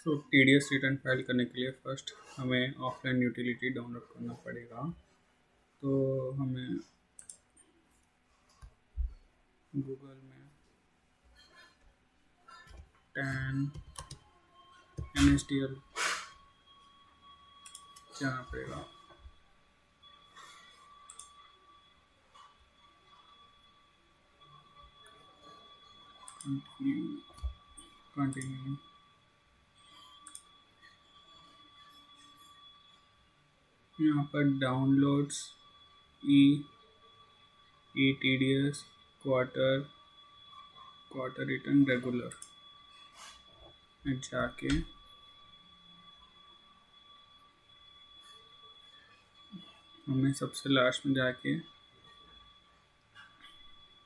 तो TDS return file करने के लिए फर्स्ट हमें ऑफलाइन यूटिलिटी डाउनलोड करना पड़ेगा। तो हमें गूगल में tan NSDL जाना पड़ेगा। कंटिन्यू यहाँ पर downloads TDS quarter return regular में जाके हमें सबसे लास्ट में जाके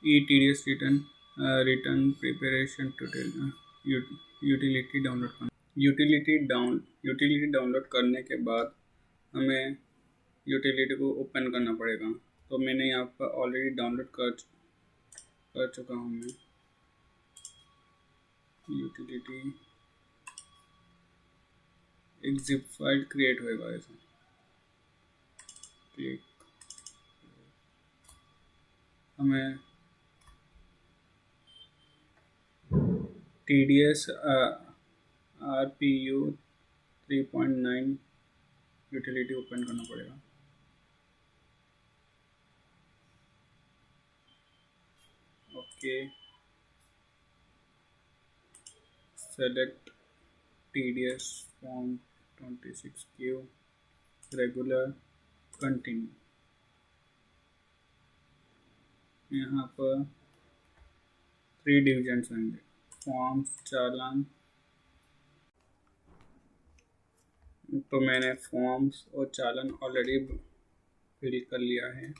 TDS return preparation utility download करना। यूटिलिटी डाउनलोड करने के बाद हमें यूटिलिटी को ओपन करना पड़ेगा। तो मैंने यहाँ पर ऑलरेडी डाउनलोड कर चुका हूँ। मैं यूटिलिटी एक जिप फाइल क्रिएट होएगा ऐसा। क्लिक हमें TDS RPU 3.9 यूटिलिटी ओपन करना पड़ेगा। Okay, select TDS form 26Q regular continue. यहाँ पर 3 डिविजन्स होंगे, फॉर्म्स, चालान। तो मैंने फॉर्म्स और चालान ऑलरेडी फिल कर लिया है।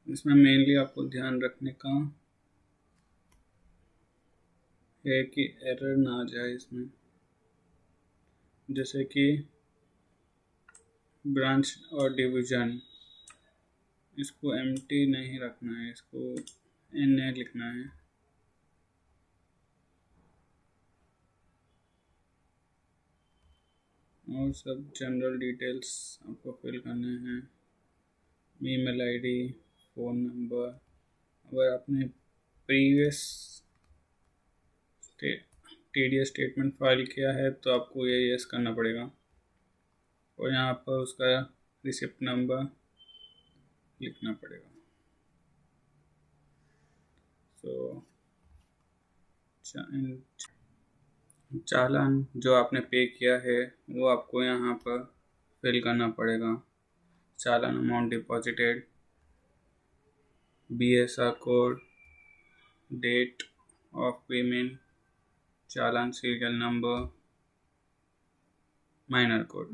इसमें मेनली आपको ध्यान रखने का है कि एरर ना आ जाए इसमें, जैसे कि ब्रांच और डिवीजन, इसको एम्प्टी नहीं रखना है, इसको NA लिखना है। और सब जनरल डिटेल्स आपको फिल करने हैं, ईमेल आईडी, फ़ोन नंबर। अगर आपने प्रीवियस TDS स्टेटमेंट फाइल किया है तो आपको ये यस करना पड़ेगा। और यहाँ पर उसका रिसिप्ट नंबर लिखना पड़ेगा। तो चालान जो आपने पे किया है वो आपको यहाँ पर फिल करना पड़ेगा। Challan amount deposited, BSR code, date of payment, challan serial number, minor code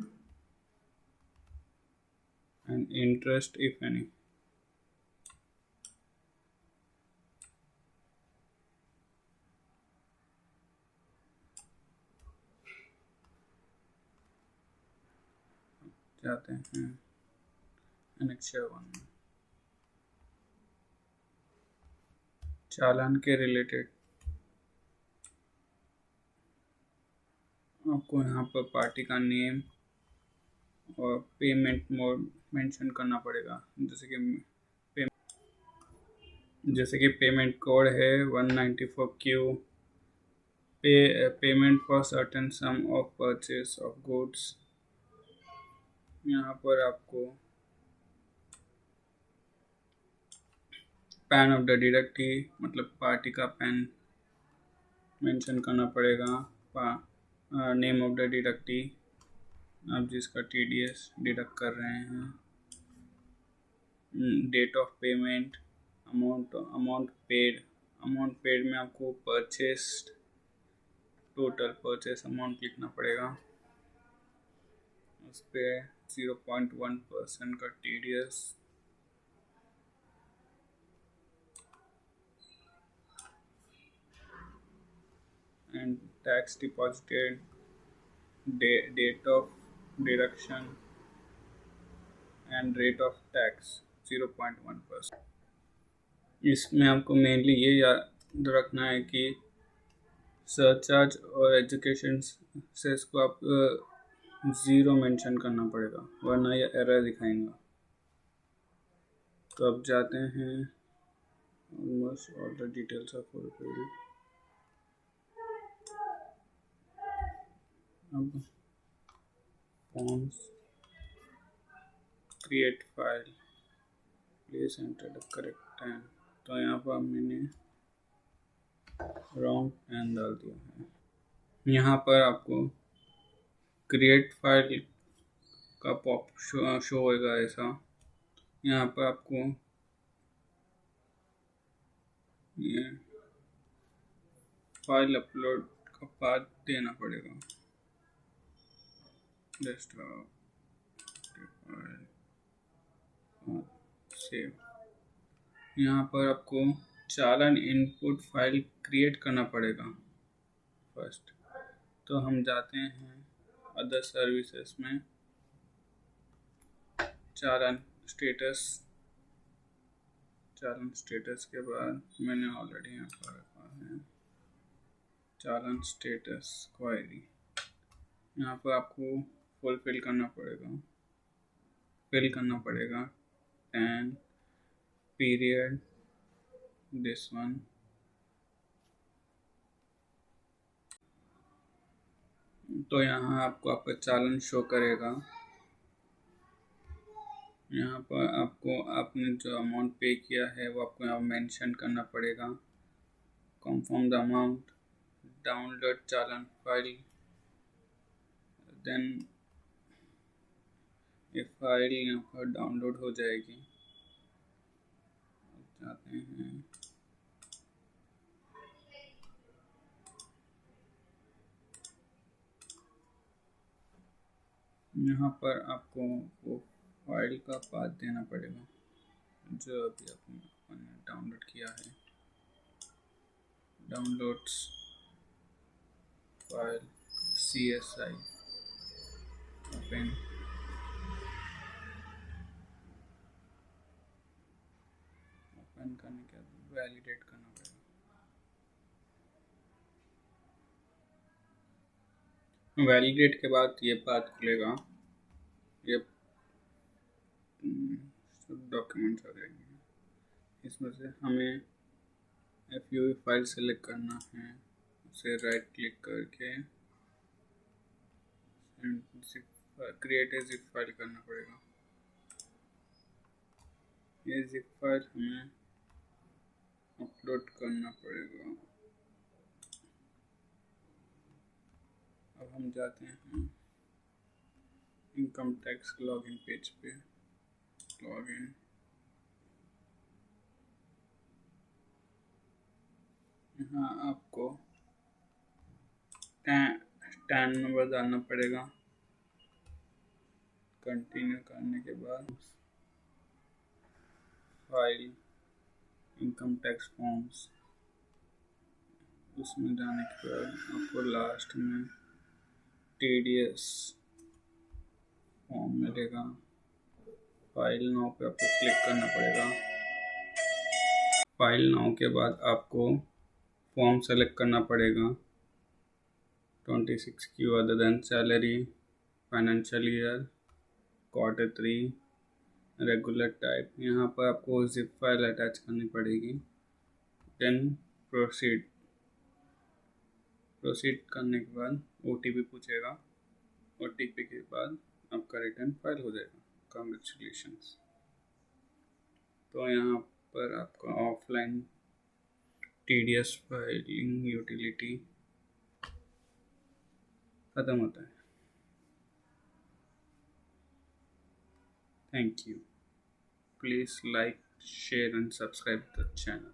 and interest if any. जाते हैं एनेक्चर 1 में, चालान के रिलेटेड आपको यहाँ पर पार्टी का नेम और पेमेंट मोड मेंशन करना पड़ेगा। जैसे कि पेमेंट कोड है 194Q, payment for certain some of purchase of goods. यहाँ पर आपको पैन ऑफ द डिडक्टी मतलब पार्टी का पैन मेंशन करना पड़ेगा। नेम ऑफ द डिडक्टी, आप जिसका TDS डिडक्ट कर रहे हैं, date of payment, amount paid में आपको टोटल परचेस अमाउंट लिखना पड़ेगा। उस पर 0.1% का TDS। And tax deposited, date of deduction and rate of tax 0.1%। इसमें आपको मेनली ये याद रखना है कि सरचार्ज और एजुकेशन सेस को आप 0 मेंशन करना पड़ेगा, वरना ये एरर दिखाएंगा। तो अब जाते हैं, almost all the details of fulfilled. अब forms create file, please enter the correct time. तो यहाँ पर मैंने रॉन्ग टाइम डाल दिया है। यहाँ पर आपको क्रिएट फाइल का पॉप शो होगा ऐसा। यहाँ पर आपको ये फाइल अपलोड का पाथ देना पड़ेगा। Desktop save. यहाँ पर आपको चालन इनपुट फाइल क्रिएट करना पड़ेगा फर्स्ट। तो हम जाते हैं अदर सर्विसेज में, चालन स्टेटस के बाद मैंने ऑलरेडी यहाँ पर रखा है चालन स्टेटस क्वेरी। यहाँ पर आपको फिल करना पड़ेगा 10 पीरियड दिस वन। तो यहाँ आपको आपका चालन शो करेगा। यहाँ पर आपको आपने जो अमाउंट पे किया है वो आपको यहाँ मेंशन करना पड़ेगा। कंफर्म द अमाउंट, डाउनलोड चालन फाइल, देन ये फाइल यहाँ पर डाउनलोड हो जाएगी। जाते हैं यहाँ पर आपको वो फाइल का पाथ देना पड़ेगा जो अभी आपने डाउनलोड किया है। Downloads file CSI open. Open करने के बाद वैलिडेट करना पड़ेगा। वैलिडेट के बाद ये पाथ खुलेगा, ये डॉक्यूमेंट्स आ जाएंगे। इसमें से हमें FUV फाइल सेलेक्ट करना है, उसे राइट क्लिक करके क्रिएट ए जिप फाइल करना पड़ेगा। ये जिप फाइल हमें अपलोड करना पड़ेगा। अब हम जाते हैं इनकम टैक्स लॉगिन पेज पे। लॉगिन, यहाँ आपको टैन नंबर डालना पड़ेगा। कंटिन्यू करने के बाद फाइल इनकम टैक्स फॉर्म्स, उसमें जाने के बाद आपको लास्ट में TDS फॉर्म मिलेगा। फाइल नाउ पे आपको क्लिक करना पड़ेगा। फाइल नाउ के बाद आपको फॉर्म सेलेक्ट करना पड़ेगा 26Q other than salary, financial year, Q3, regular type. यहाँ पर आपको जिप फाइल अटैच करनी पड़ेगी। देन प्रोसीड करने के बाद OTP पूछेगा। OTP के बाद आपका रिटर्न फाइल हो जाएगा। कांग्रेचुलेशंस। तो यहाँ पर आपका ऑफलाइन TDS फाइलिंग यूटिलिटी खत्म होता है। Thank you. Please like, share and subscribe the channel.